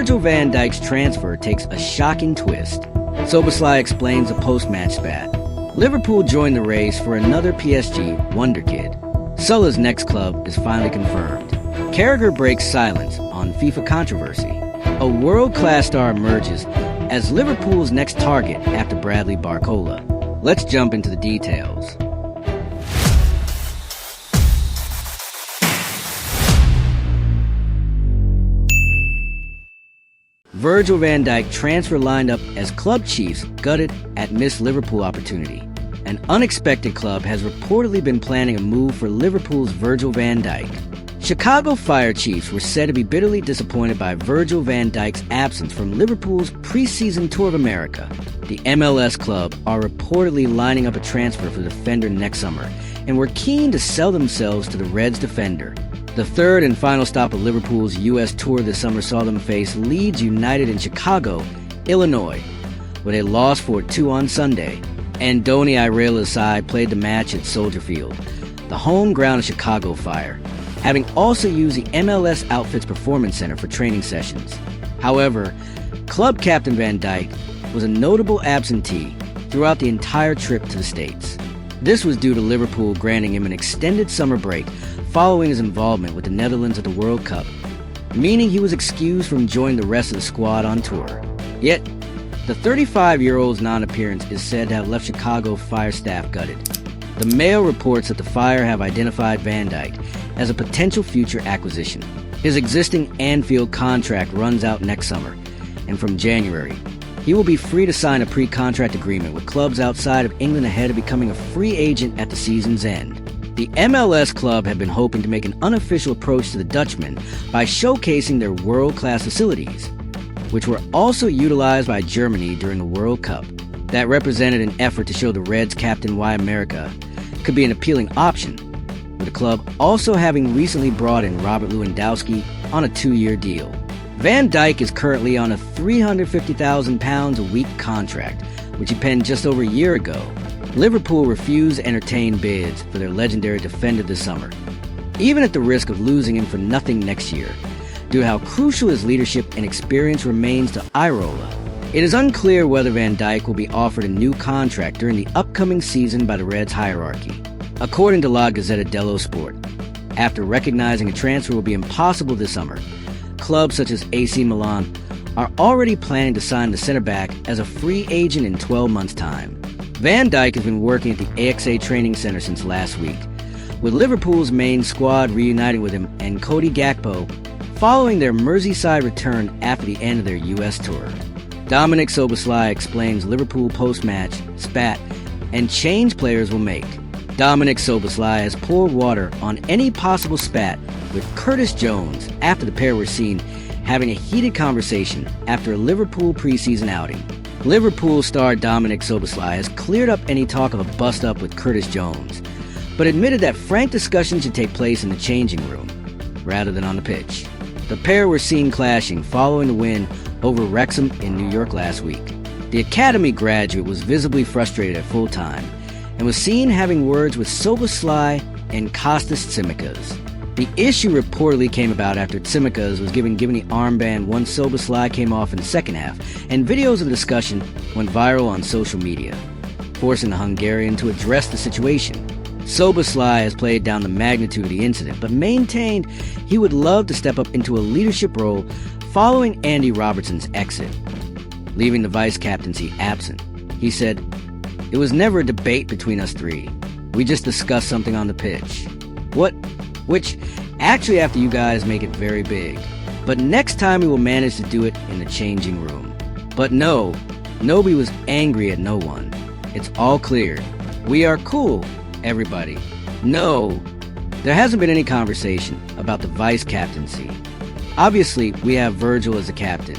Virgil van Dijk's transfer takes a shocking twist. Szoboszlai explains a post-match spat. Liverpool joined the race for another PSG wonderkid. Salah's next club is finally confirmed. Carragher breaks silence on FIFA controversy. A world-class star emerges as Liverpool's next target after Bradley Barcola. Let's jump into the details. Virgil van Dijk transfer lined up as club chiefs gutted at missed Liverpool opportunity. An unexpected club has reportedly been planning a move for Liverpool's Virgil van Dijk. Chicago Fire Chiefs were said to be bitterly disappointed by Virgil van Dijk's absence from Liverpool's preseason tour of America. The MLS club are reportedly lining up a transfer for the defender next summer, and were keen to sell themselves to the Reds defender. The third and final stop of Liverpool's U.S. tour this summer saw them face Leeds United in Chicago, Illinois, where they lost 4-2 on Sunday. Andoni Iraola's side played the match at Soldier Field, the home ground of Chicago Fire, having also used the MLS Outfits Performance Center for training sessions. However, club captain Van Dijk was a notable absentee throughout the entire trip to the States. This was due to Liverpool granting him an extended summer break following his involvement with the Netherlands at the World Cup, meaning he was excused from joining the rest of the squad on tour. Yet, the 35-year-old's non-appearance is said to have left Chicago Fire staff gutted. The Mail reports that the Fire have identified Van Dijk as a potential future acquisition. His existing Anfield contract runs out next summer, and from January, he will be free to sign a pre-contract agreement with clubs outside of England ahead of becoming a free agent at the season's end. The MLS club had been hoping to make an unofficial approach to the Dutchman by showcasing their world-class facilities, which were also utilized by Germany during the World Cup. That represented an effort to show the Reds captain why America could be an appealing option, with the club also having recently brought in Robert Lewandowski on a 2-year deal. Van Dijk is currently on a £350,000 a week contract, which he penned just over a year ago. Liverpool refused to entertain bids for their legendary defender this summer, even at the risk of losing him for nothing next year, due to how crucial his leadership and experience remains to Iraola. It is unclear whether Van Dijk will be offered a new contract during the upcoming season by the Reds hierarchy. According to La Gazzetta dello Sport, after recognizing a transfer will be impossible this summer, clubs such as AC Milan are already planning to sign the center-back as a free agent in 12 months' time. Van Dijk has been working at the AXA training center since last week, with Liverpool's main squad reuniting with him and Cody Gakpo following their Merseyside return after the end of their US tour. Dominik Szoboszlai explains Liverpool post-match spat and change players will make. Dominik Szoboszlai has poured water on any possible spat with Curtis Jones after the pair were seen having a heated conversation after a Liverpool preseason outing. Liverpool star Dominik Szoboszlai has cleared up any talk of a bust-up with Curtis Jones, but admitted that frank discussions should take place in the changing room, rather than on the pitch. The pair were seen clashing following the win over Wrexham in New York last week. The academy graduate was visibly frustrated at full time, and was seen having words with Szoboszlai and Kostas Tsimikas. The issue reportedly came about after Tsimikas was given the armband once Szoboszlai came off in the second half, and videos of the discussion went viral on social media, forcing the Hungarian to address the situation. Szoboszlai has played down the magnitude of the incident, but maintained he would love to step up into a leadership role following Andy Robertson's exit, leaving the vice-captaincy absent. He said, "It was never a debate between us three. We just discussed something on the pitch. Which, actually after you guys make it very big. But next time we will manage to do it in the changing room." But no, nobody was angry at no one. It's all clear. We are cool, everybody. No, there hasn't been any conversation about the vice-captaincy. Obviously, we have Virgil as the captain.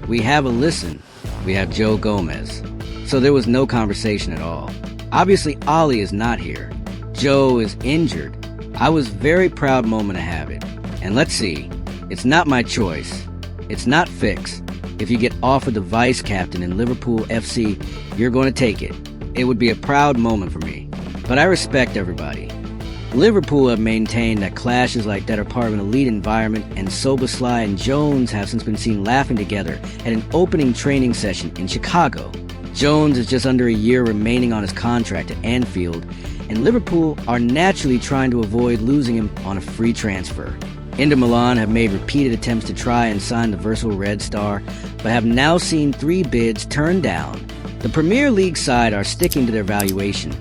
We have Alisson. We have Joe Gomez. So there was no conversation at all. Obviously, Ali is not here. Joe is injured. I was very proud moment to have it. And let's see, it's not my choice. It's not fixed. If you get offered the vice captain in Liverpool FC, you're going to take it. It would be a proud moment for me. But I respect everybody. Liverpool have maintained that clashes like that are part of an elite environment, and Szoboszlai and Jones have since been seen laughing together at an opening training session in Chicago. Jones is just under a year remaining on his contract at Anfield, and Liverpool are naturally trying to avoid losing him on a free transfer. Inter Milan have made repeated attempts to try and sign the versatile Red Star, but have now seen 3 bids turned down. The Premier League side are sticking to their valuation,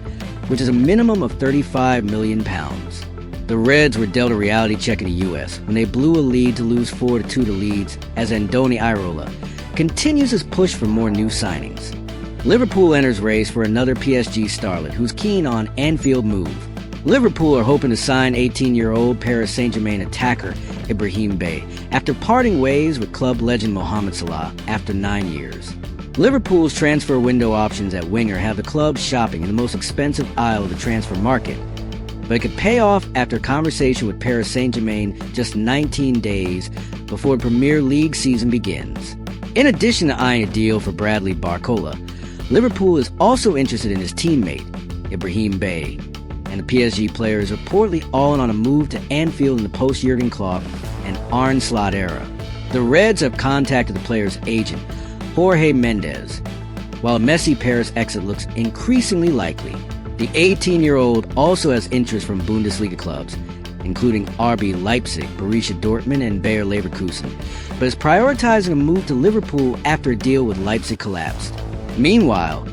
which is a minimum of £35 million. The Reds were dealt a reality check in the US when they blew a lead to lose 4-2 to Leeds, as Dominik Szoboszlai continues his push for more new signings. Liverpool enters race for another PSG starlet who's keen on Anfield move. Liverpool are hoping to sign 18-year-old Paris Saint-Germain attacker Ibrahim Bey after parting ways with club legend Mohamed Salah after 9 years. Liverpool's transfer window options at winger have the club shopping in the most expensive aisle of the transfer market, but it could pay off after a conversation with Paris Saint-Germain just 19 days before the Premier League season begins. In addition to eyeing a deal for Bradley Barcola, Liverpool is also interested in his teammate, Ibrahim Bey, and the PSG player is reportedly all in on a move to Anfield in the post-Jurgen Klopp and Arne Slot era. The Reds have contacted the player's agent, Jorge Mendes. While a messy Paris exit looks increasingly likely, the 18-year-old also has interest from Bundesliga clubs, including RB Leipzig, Borussia Dortmund, and Bayer Leverkusen, but is prioritizing a move to Liverpool after a deal with Leipzig collapsed. Meanwhile,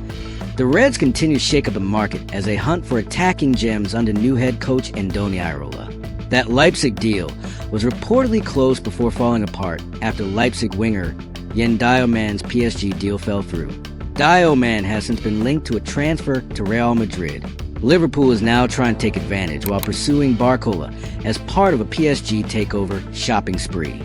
the Reds continue to shake up the market as they hunt for attacking gems under new head coach Dominik Szoboszlai. That Leipzig deal was reportedly close before falling apart after Leipzig winger Yen Diomand's PSG deal fell through. Diomand has since been linked to a transfer to Real Madrid. Liverpool is now trying to take advantage while pursuing Barcola as part of a PSG takeover shopping spree.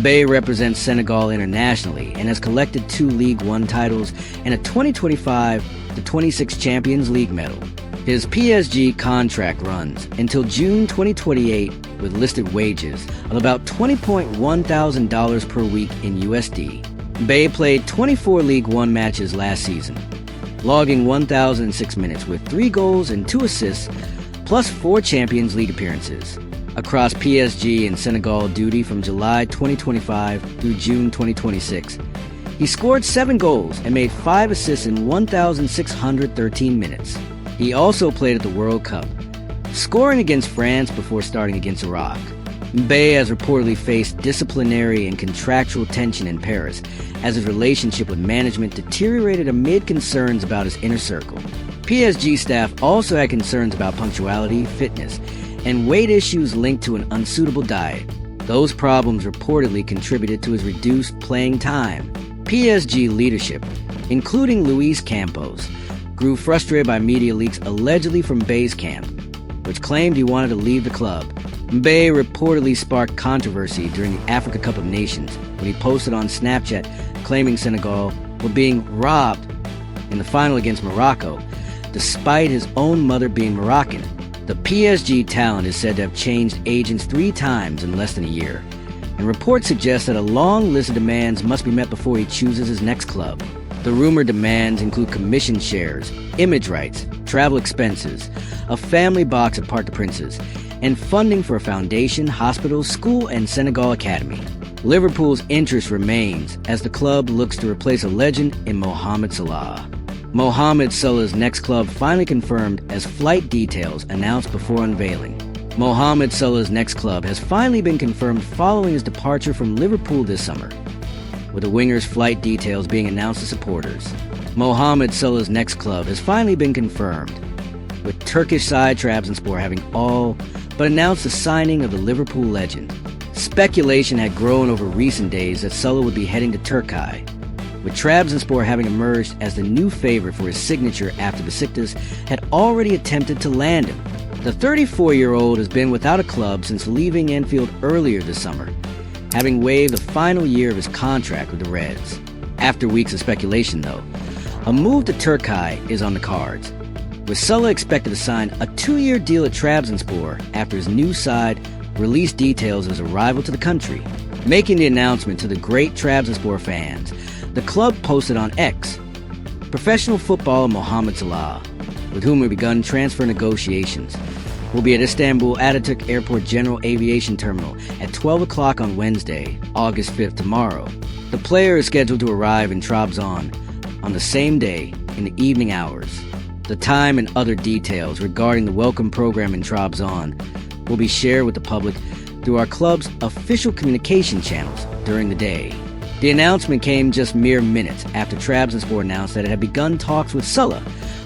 Bey represents Senegal internationally and has collected 2 League One titles and a 2025-26 Champions League medal. His PSG contract runs until June 2028 with listed wages of about $20,100 per week in USD. Bey played 24 League One matches last season, logging 1,006 minutes with 3 goals and 2 assists, plus 4 Champions League appearances. Across PSG and Senegal duty from July 2025 through June 2026, he scored 7 goals and made 5 assists in 1,613 minutes. He also played at the World Cup, scoring against France before starting against Iraq. Bey has reportedly faced disciplinary and contractual tension in Paris as his relationship with management deteriorated amid concerns about his inner circle. PSG staff also had concerns about punctuality, fitness, and weight issues linked to an unsuitable diet. Those problems reportedly contributed to his reduced playing time. PSG leadership, including Luis Campos, grew frustrated by media leaks allegedly from Bey's camp, which claimed he wanted to leave the club. Bey reportedly sparked controversy during the Africa Cup of Nations when he posted on Snapchat claiming Senegal were being robbed in the final against Morocco, despite his own mother being Moroccan. The PSG talent is said to have changed agents 3 times in less than a year, and reports suggest that a long list of demands must be met before he chooses his next club. The rumored demands include commission shares, image rights, travel expenses, a family box at Parc des Princes, and funding for a foundation, hospital, school, and Senegal academy. Liverpool's interest remains as the club looks to replace a legend in Mohamed Salah. Mohamed Salah's next club finally confirmed as flight details announced before unveiling. Mohamed Salah's next club has finally been confirmed following his departure from Liverpool this summer, with the winger's flight details being announced to supporters. Mohamed Salah's next club has finally been confirmed, with Turkish side Trabzonspor having all but announced the signing of the Liverpool legend. Speculation had grown over recent days that Salah would be heading to Turkey, with Trabzonspor having emerged as the new favorite for his signature after Besiktas had already attempted to land him. The 34-year-old has been without a club since leaving Anfield earlier this summer, having waived the final year of his contract with the Reds. After weeks of speculation, though, a move to Turkey is on the cards, with Salah expected to sign a 2-year deal at Trabzonspor after his new side released details of his arrival to the country. Making the announcement to the great Trabzonspor fans, the club posted on X, "Professional footballer Mohamed Salah, with whom we begun transfer negotiations, will be at Istanbul Ataturk Airport General Aviation Terminal at 12 o'clock on Wednesday, August 5th, tomorrow. The player is scheduled to arrive in Trabzon on the same day in the evening hours. The time and other details regarding the welcome program in Trabzon will be shared with the public through our club's official communication channels during the day. The announcement came just mere minutes after Trabzonspor announced that it had begun talks with Salah,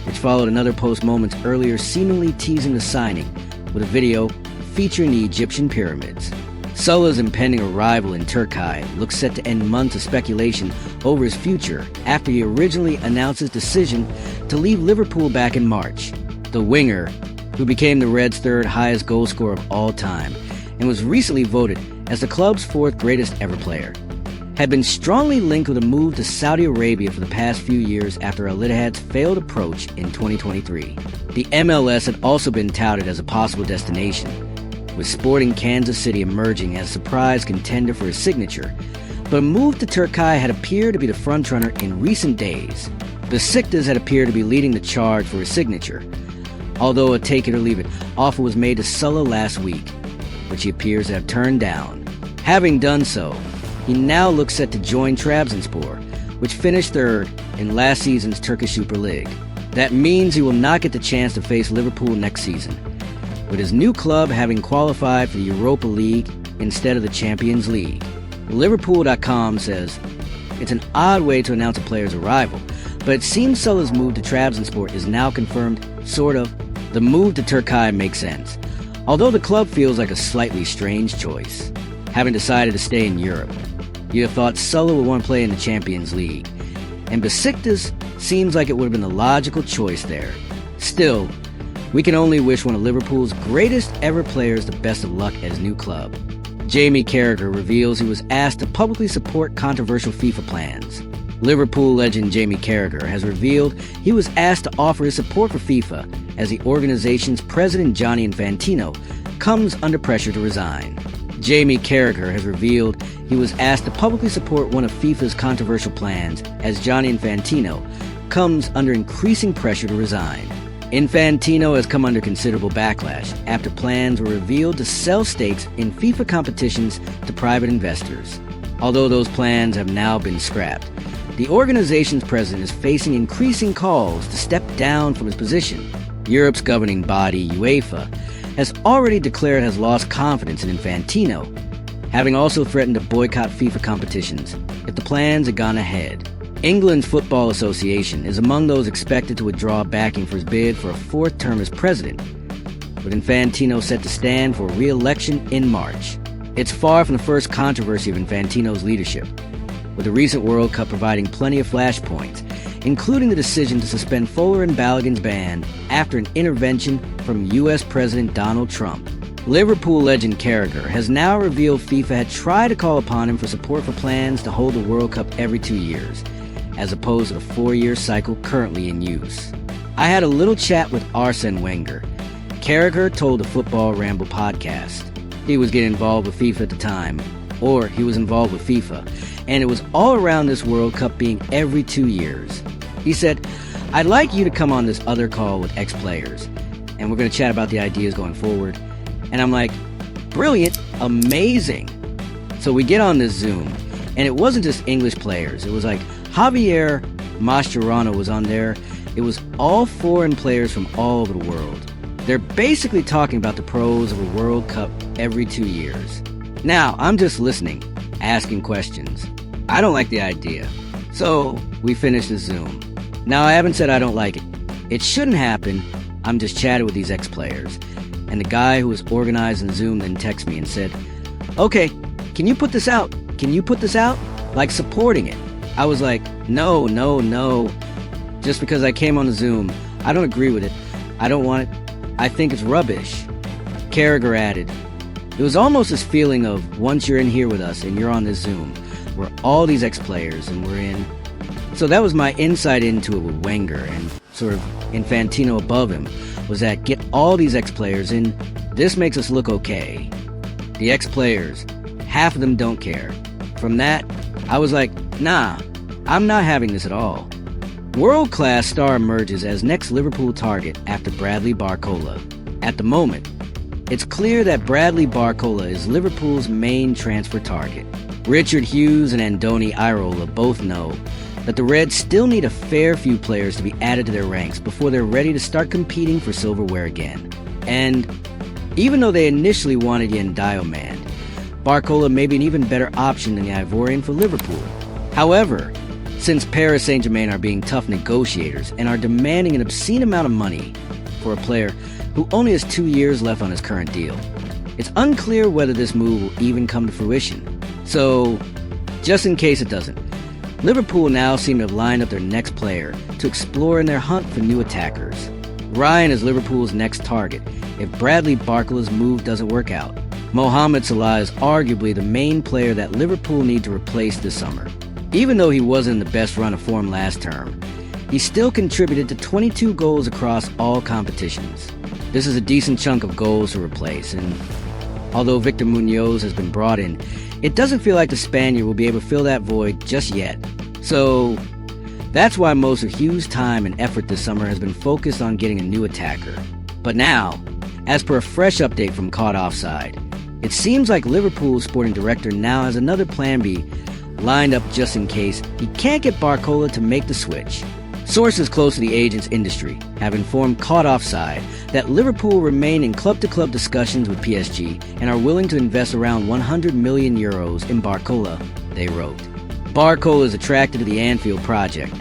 which followed another post moments earlier seemingly teasing the signing with a video featuring the Egyptian pyramids. Salah's impending arrival in Turkey looks set to end months of speculation over his future after he originally announced his decision to leave Liverpool back in March. The winger, who became the Reds' third highest goal scorer of all time and was recently voted as the club's fourth greatest ever player, had been strongly linked with a move to Saudi Arabia for the past few years after Al Ittihad's failed approach in 2023. The MLS had also been touted as a possible destination, with Sporting Kansas City emerging as a surprise contender for his signature, but a move to Turkey had appeared to be the frontrunner in recent days. Besiktas had appeared to be leading the charge for his signature, although a take it or leave it offer was made to Salah last week, which he appears to have turned down. Having done so, he now looks set to join Trabzonspor, which finished third in last season's Turkish Super League. That means he will not get the chance to face Liverpool next season, with his new club having qualified for the Europa League instead of the Champions League. Liverpool.com says, it's an odd way to announce a player's arrival, but it seems Salah's move to Trabzonspor is now confirmed, sort of. The move to Turkey makes sense, although the club feels like a slightly strange choice. Having decided to stay in Europe, you'd have thought Salah would want to play in the Champions League, and Besiktas seems like it would have been the logical choice there. Still, we can only wish one of Liverpool's greatest ever players the best of luck at his new club. Jamie Carragher reveals he was asked to publicly support controversial FIFA plans. Liverpool legend Jamie Carragher has revealed he was asked to offer his support for FIFA as the organization's president Gianni Infantino comes under pressure to resign. Jamie Carragher has revealed he was asked to publicly support one of FIFA's controversial plans as Gianni Infantino comes under increasing pressure to resign. Infantino has come under considerable backlash after plans were revealed to sell stakes in FIFA competitions to private investors. Although those plans have now been scrapped, the organization's president is facing increasing calls to step down from his position. Europe's governing body, UEFA, has already declared it has lost confidence in Infantino, having also threatened to boycott FIFA competitions if the plans had gone ahead. England's Football Association is among those expected to withdraw backing for his bid for a fourth term as president, with Infantino set to stand for re-election in March. It's far from the first controversy of Infantino's leadership, with the recent World Cup providing plenty of flashpoints, including the decision to suspend Fuller and Balogun's ban after an intervention from U.S. President Donald Trump. Liverpool legend Carragher has now revealed FIFA had tried to call upon him for support for plans to hold the World Cup every 2 years, as opposed to the 4-year cycle currently in use. I had a little chat with Arsene Wenger. Carragher told the Football Ramble podcast he was getting involved with FIFA at the time, or he was involved with FIFA, and it was all around this World Cup being every 2 years. He said, I'd like you to come on this other call with ex-players, and we're going to chat about the ideas going forward. And I'm like, brilliant, amazing. So we get on this Zoom, and it wasn't just English players. It was like Javier Mascherano was on there. It was all foreign players from all over the world. They're basically talking about the pros of a World Cup every 2 years. Now, I'm just listening, asking questions. I don't like the idea. So we finished the Zoom. Now, I haven't said I don't like it. It shouldn't happen. I'm just chatting with these ex-players. And the guy who was organizing the Zoom then texted me and said, okay, can you put this out? Can you put this out? Like supporting it. I was like, no. Just because I came on the Zoom, I don't agree with it. I don't want it. I think it's rubbish. Carragher added, it was almost this feeling of once you're in here with us and you're on this Zoom, we're all these ex-players and we're in. So that was my insight into it with Wenger and sort of Infantino above him, was that get all these ex-players in, this makes us look okay. The ex-players, half of them don't care. From that, I was like, nah, I'm not having this at all. World-class star emerges as next Liverpool target after Bradley Barcola. At the moment, it's clear that Bradley Barcola is Liverpool's main transfer target. Richard Hughes and Andoni Iraola both know that the Reds still need a fair few players to be added to their ranks before they're ready to start competing for silverware again. And even though they initially wanted Yen Diomand, Barcola may be an even better option than the Ivorian for Liverpool. However, since Paris Saint-Germain are being tough negotiators and are demanding an obscene amount of money for a player who only has 2 years left on his current deal, it's unclear whether this move will even come to fruition. So, just in case it doesn't, Liverpool now seem to have lined up their next player to explore in their hunt for new attackers. Ryan is Liverpool's next target if Bradley Barcola's move doesn't work out. Mohamed Salah is arguably the main player that Liverpool need to replace this summer. Even though he wasn't in the best run of form last term, he still contributed to 22 goals across all competitions. This is a decent chunk of goals to replace, and although Victor Munoz has been brought in, it doesn't feel like the Spaniard will be able to fill that void just yet. So that's why most of Hughes' time and effort this summer has been focused on getting a new attacker. But now, as per a fresh update from Caught Offside, it seems like Liverpool's sporting director now has another plan B lined up just in case he can't get Barcola to make the switch. Sources close to the agent's industry have informed Caught Offside that Liverpool remain in club-to-club discussions with PSG and are willing to invest around 100 million euros in Barcola, they wrote. Barcola is attracted to the Anfield project,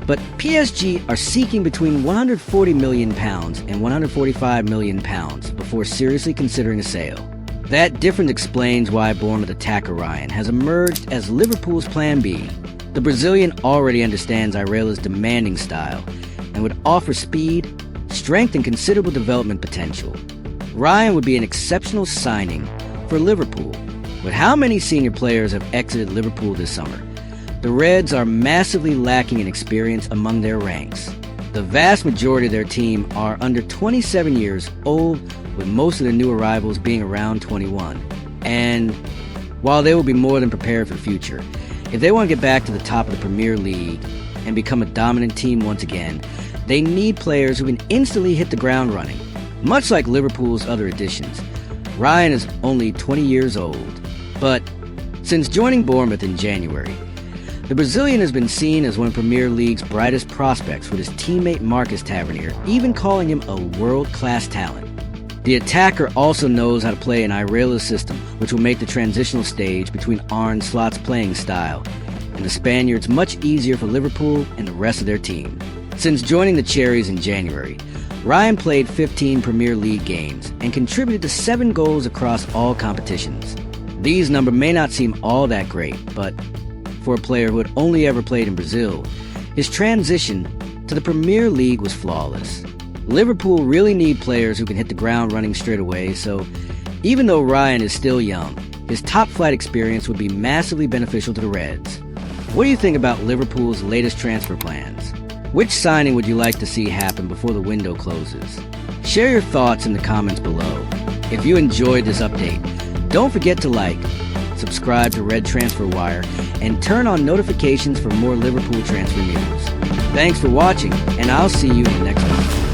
but PSG are seeking between £140 million and £145 million before seriously considering a sale. That difference explains why Bournemouth attacker Ryan has emerged as Liverpool's plan B. The Brazilian already understands Iraola's demanding style and would offer speed, strength, and considerable development potential. Ryan would be an exceptional signing for Liverpool. With how many senior players have exited Liverpool this summer, the Reds are massively lacking in experience among their ranks. The vast majority of their team are under 27 years old, with most of the new arrivals being around 21. And while they will be more than prepared for the future, if they want to get back to the top of the Premier League and become a dominant team once again, they need players who can instantly hit the ground running. Much like Liverpool's other additions, Ryan is only 20 years old. But since joining Bournemouth in January, the Brazilian has been seen as one of Premier League's brightest prospects, with his teammate Marcus Tavernier even calling him a world-class talent. The attacker also knows how to play an Iraola's system, which will make the transitional stage between Arne Slot's playing style and the Spaniards much easier for Liverpool and the rest of their team. Since joining the Cherries in January, Ryan played 15 Premier League games and contributed to 7 goals across all competitions. These numbers may not seem all that great, but for a player who had only ever played in Brazil, his transition to the Premier League was flawless. Liverpool really need players who can hit the ground running straight away, so even though Ryan is still young, his top-flight experience would be massively beneficial to the Reds. What do you think about Liverpool's latest transfer plans? Which signing would you like to see happen before the window closes? Share your thoughts in the comments below. If you enjoyed this update, don't forget to like, subscribe to Red Transfer Wire, and turn on notifications for more Liverpool transfer news. Thanks for watching, and I'll see you in the next one.